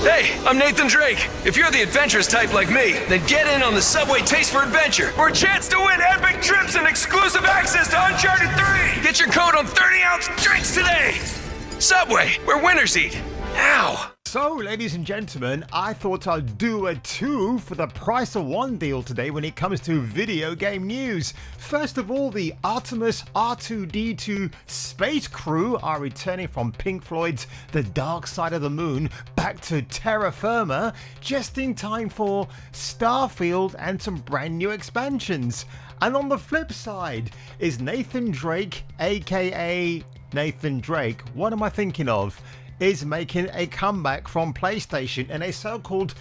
Hey, I'm Nathan Drake. If you're the adventurous type like me, then get in on the Subway Taste for Adventure for a chance to win epic trips and exclusive access to Uncharted 3. Get your code on 30-ounce drinks today. Subway, where winners eat. Ow. So, ladies and gentlemen, I thought I'd do a 2 for the price of 1 deal today when it comes to video game news. First of all, the Artemis R2-D2 space crew are returning from Pink Floyd's The Dark Side of the Moon back to terra firma just in time for Starfield and some brand new expansions. And on the flip side is Nathan Drake, aka Nathan Drake, what am I thinking of? Is making a comeback from PlayStation in a so-called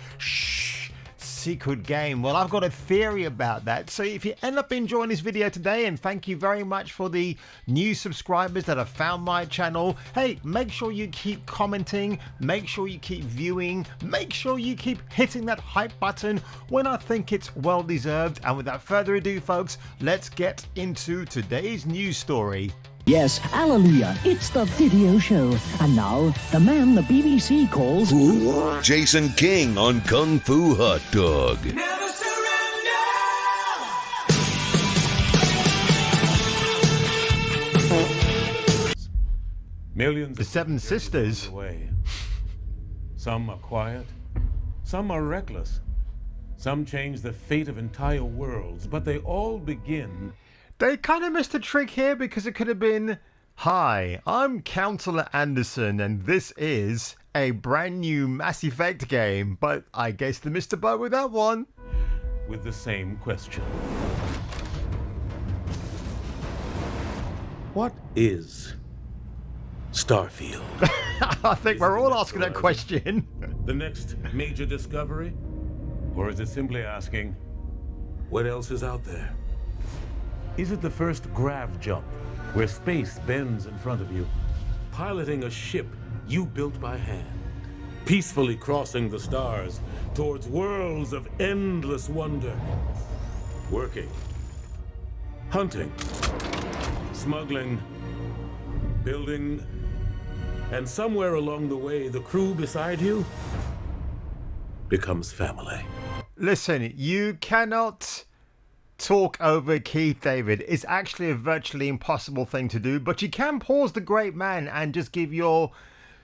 secret game. Well, I've got a theory about that. So if you end up enjoying this video today, and thank you very much for the new subscribers that have found my channel, hey, make sure you keep commenting, make sure you keep viewing, make sure you keep hitting that hype button when I think it's well deserved. And without further ado, folks, let's get into today's news story. Yes, hallelujah, it's the video show. And now, the man the BBC calls... Jason King on Kung Fu Hot Dog. Never surrender! Millions The Seven Sisters. away. Some are quiet, some are reckless, some change the fate of entire worlds, but they all begin... They kind of missed a trick here because it could have been, hi, I'm Councillor Anderson and this is a brand new Mass Effect game, but I guess they missed the boat with that one. with the same question. What is Starfield? I think we're all asking that question. The next major discovery? Or is it simply asking, what else is out there? Is it the first grav jump, where space bends in front of you, piloting a ship you built by hand, peacefully crossing the stars towards worlds of endless wonder, working, hunting, smuggling, building, and somewhere along the way, the crew beside you becomes family. Listen, you cannot talk over Keith David. It's actually a virtually impossible thing to do, but you can pause the great man and just give your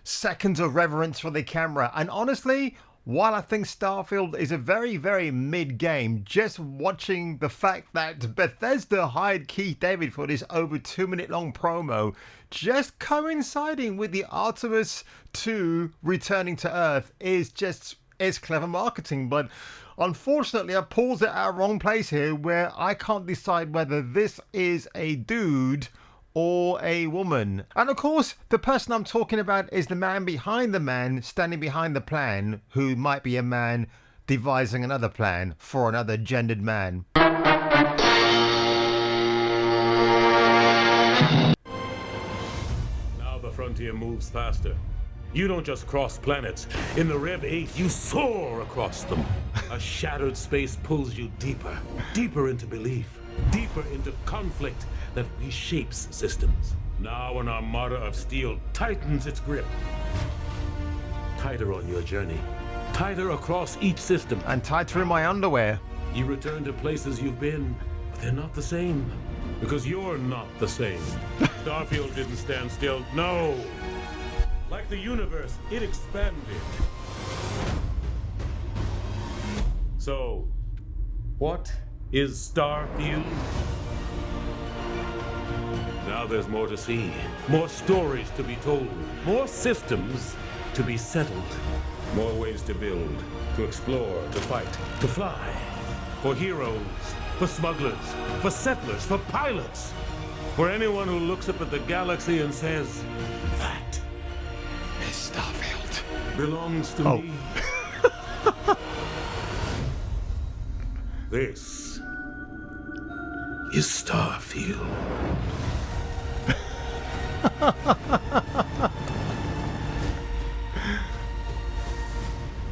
seconds of reverence for the camera. And honestly, while I think Starfield is a very, very mid-game, just watching the fact that Bethesda hired Keith David for this over 2-minute long promo, just coinciding with the Artemis 2 returning to Earth is clever marketing. But unfortunately, I paused it at a wrong place here where I can't decide whether this is a dude or a woman. And of course, the person I'm talking about is the man behind the man standing behind the plan, who might be a man devising another plan for another gendered man. Now the frontier moves faster. You don't just cross planets. In the Rev 8, you soar across them. A shattered space pulls you deeper, deeper into belief, deeper into conflict that reshapes systems. Now an armada of steel tightens its grip. Tighter on your journey, tighter across each system. And tighter in my underwear. You return to places you've been, but they're not the same. Because you're not the same. Starfield didn't stand still, no! Like the universe, it expanded. So, what is Starfield? Now there's more to see, more stories to be told, more systems to be settled, more ways to build, to explore, to fight, to fly. For heroes, for smugglers, for settlers, for pilots, for anyone who looks up at the galaxy and says, that Starfield belongs to me. This is Starfield.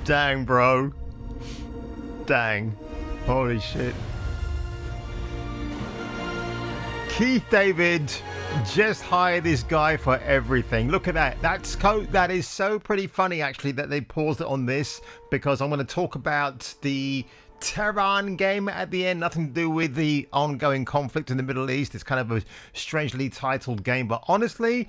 Dang, bro. Dang. Holy shit. Keith David Just hire this guy for everything. Look at that. That is so pretty funny, actually, that they paused it on this, because I'm going to talk about the Tehran game at the end. Nothing to do with the ongoing conflict in the Middle East. It's kind of a strangely titled game. But honestly,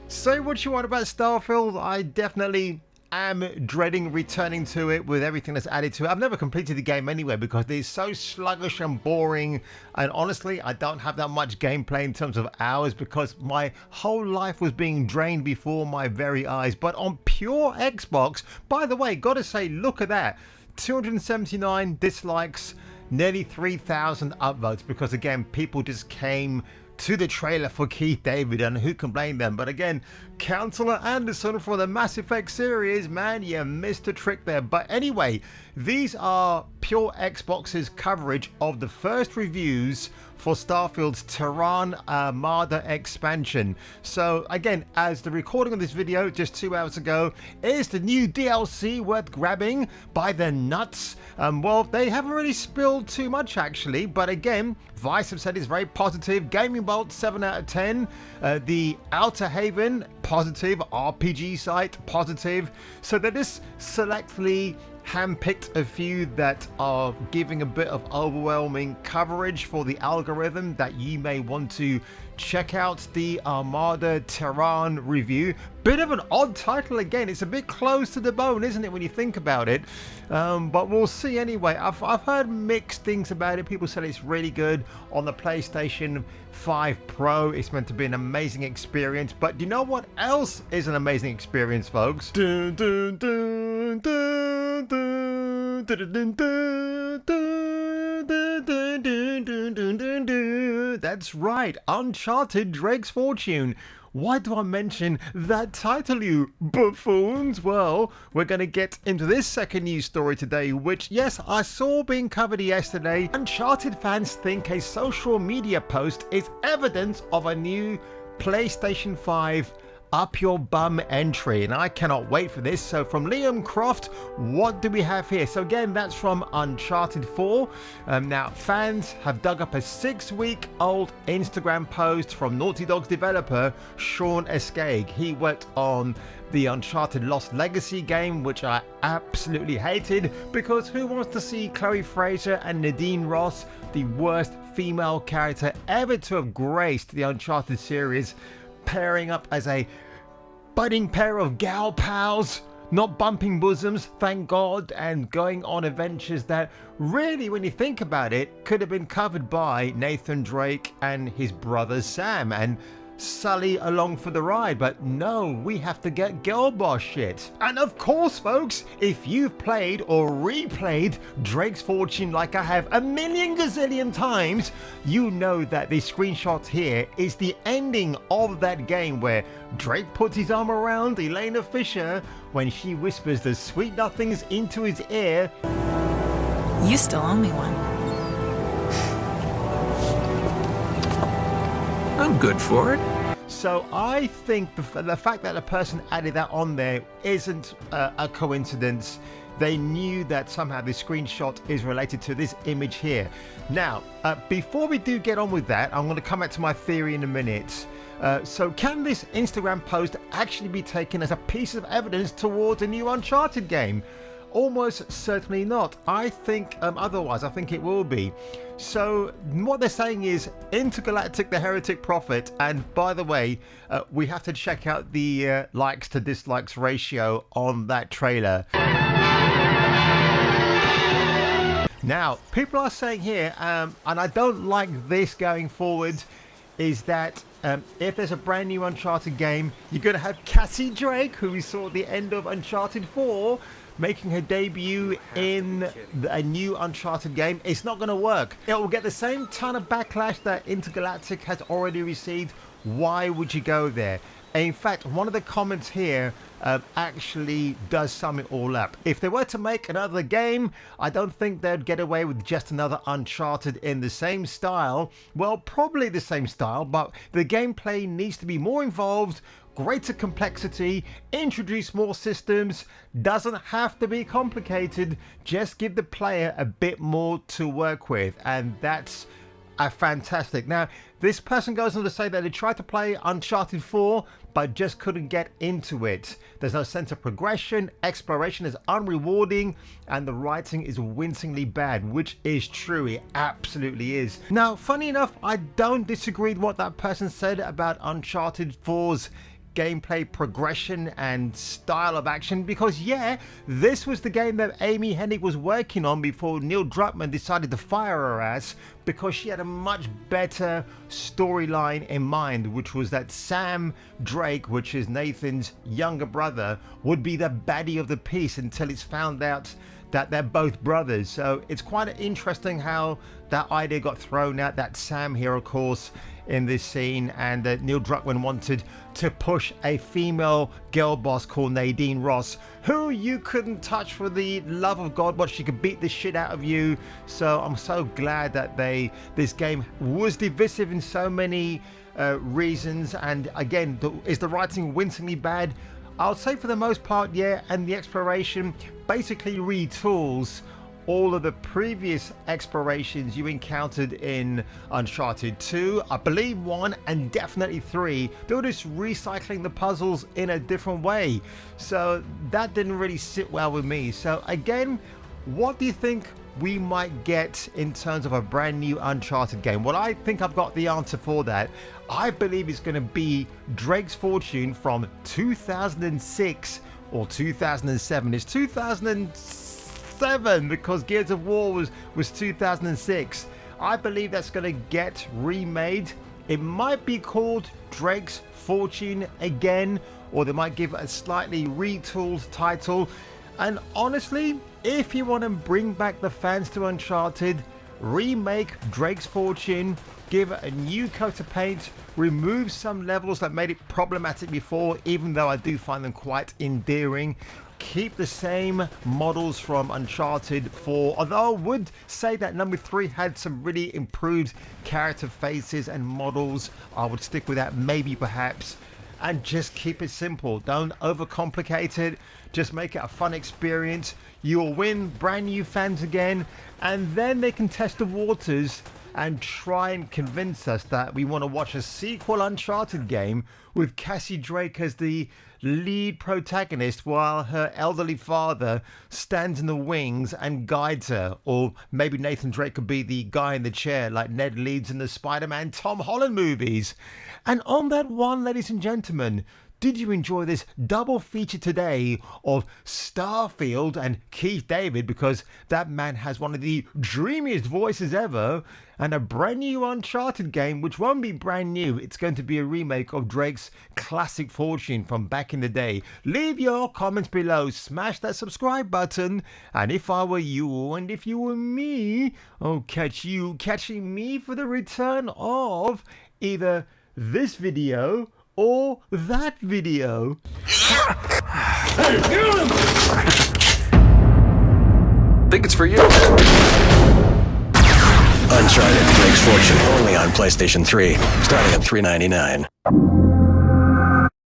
say what you want about Starfield, I definitely am dreading returning to it with everything that's added to it. I've never completed the game anyway because it's so sluggish and boring, and honestly I don't have that much gameplay in terms of hours because my whole life was being drained before my very eyes. But on pure Xbox, by the way, gotta say, look at that, 279 dislikes, nearly 3,000 upvotes, because again, people just came to the trailer for Keith David, and who can blame them? But again, Counselor Anderson for the Mass Effect series, man, you missed a trick there. But anyway, these are pure Xbox's coverage of the first reviews for Starfield's Tehran Armada expansion. So again, as the recording of this video just 2 hours ago, is the new DLC worth grabbing by the nuts? Well, they haven't really spilled too much actually, but again, Vice have said it's very positive. Gaming Bolt 7 out of 10. The Outer Haven positive. RPG site positive. So they're just selectively handpicked a few that are giving a bit of overwhelming coverage for the algorithm that you may want to check out. The Armada Tehran review. Bit of an odd title again. It's a bit close to the bone, isn't it, when you think about it? But we'll see anyway. I've heard mixed things about it. People said it's really good on the PlayStation 5 Pro. It's meant to be an amazing experience. But do you know what else is an amazing experience, folks? Dun, dun, dun, dun, dun, dun, dun, dun, dun, dun, dun, dun, dun, dun, dun. That's right, Uncharted Drake's Fortune. Why do I mention that title, you buffoons? Well, we're going to get into this second news story today, which, yes, I saw being covered yesterday. Uncharted fans think a social media post is evidence of a new PlayStation 5 up your bum entry, and I cannot wait for this. So from Liam Croft, what do we have here? So again, that's from Uncharted 4. Now fans have dug up a 6-week-old Instagram post from Naughty Dog's developer Sean Escaig. He worked on the Uncharted Lost Legacy game, which I absolutely hated, because who wants to see Chloe Fraser and Nadine Ross, the worst female character ever to have graced the Uncharted series, pairing up as a budding pair of gal pals, not bumping bosoms, thank God, and going on adventures that really, when you think about it, could have been covered by Nathan Drake and his brother Sam and Sully along for the ride. But no, we have to get girl boss shit. And of course, folks, if you've played or replayed Drake's Fortune like I have a million gazillion times, you know that this screenshot here is the ending of that game where Drake puts his arm around Elena Fisher when she whispers the sweet nothings into his ear. You still owe me one. I'm good for it. So I think the fact that the person added that on there isn't a coincidence. They knew that somehow this screenshot is related to this image here. Now, before we do get on with that, I'm going to come back to my theory in a minute. So can this Instagram post actually be taken as a piece of evidence towards a new Uncharted game? Almost certainly not. I think otherwise. I think it will be. So what they're saying is Intergalactic the Heretic Prophet, and by the way, we have to check out the likes to dislikes ratio on that trailer. Now, people are saying here, and I don't like this going forward, is that if there's a brand new Uncharted game, you're going to have Cassie Drake, who we saw at the end of Uncharted 4, making her debut in a new Uncharted game. It's not going to work. It will get the same ton of backlash that Intergalactic has already received. Why would you go there? In fact, one of the comments here actually does sum it all up. If they were to make another game, I don't think they'd get away with just another Uncharted in the same style. Well, probably the same style, but the gameplay needs to be more involved, greater complexity, introduce more systems, doesn't have to be complicated, just give the player a bit more to work with. And that's fantastic. Now, this person goes on to say that they tried to play Uncharted 4, but just couldn't get into it. There's no sense of progression, exploration is unrewarding, and the writing is wincingly bad, which is true. It absolutely is. Now, funny enough, I don't disagree with what that person said about Uncharted 4's gameplay progression and style of action, because yeah, this was the game that Amy Hennig was working on before Neil Druckmann decided to fire her ass, because she had a much better storyline in mind, which was that Sam Drake, which is Nathan's younger brother, would be the baddie of the piece until it's found out that they're both brothers. So it's quite interesting how that idea got thrown out, that Sam here, of course, in this scene, and Neil Druckmann wanted to push a female girl boss called Nadine Ross, who you couldn't touch for the love of God, but she could beat the shit out of you. So I'm so glad that this game was divisive in so many reasons, and again, is the writing wincingly bad? I'll say for the most part, yeah, and the exploration basically retools all of the previous explorations you encountered in Uncharted 2, I believe 1, and definitely 3. They were just recycling the puzzles in a different way. So that didn't really sit well with me. So again, what do you think we might get in terms of a brand new Uncharted game? Well, I think I've got the answer for that. I believe it's going to be Drake's Fortune from 2006 or 2007. It's 2007 because Gears of War was 2006. I believe that's going to get remade. It might be called Drake's Fortune again, or they might give it a slightly retooled title. And honestly, if you want to bring back the fans to Uncharted, remake Drake's Fortune, give it a new coat of paint, remove some levels that made it problematic before, even though I do find them quite endearing. Keep the same models from Uncharted 4, although I would say that number 3 had some really improved character faces and models. I would stick with that, maybe perhaps. And just keep it simple. Don't overcomplicate it. Just make it a fun experience. You'll win brand new fans again, and then they can test the waters and try and convince us that we want to watch a sequel Uncharted game with Cassie Drake as the lead protagonist while her elderly father stands in the wings and guides her. Or maybe Nathan Drake could be the guy in the chair like Ned Leeds in the Spider-Man Tom Holland movies. And on that one, ladies and gentlemen, did you enjoy this double feature today of Starfield and Keith David, because that man has one of the dreamiest voices ever, and a brand new Uncharted game, which won't be brand new, it's going to be a remake of Drake's classic Fortune from back in the day. Leave your comments below, smash that subscribe button, and if I were you and if you were me, I'll catch you catching me for the return of either this video or that video. Think it's for you. Uncharted Drake's Fortune only on PlayStation 3, starting at $3.99.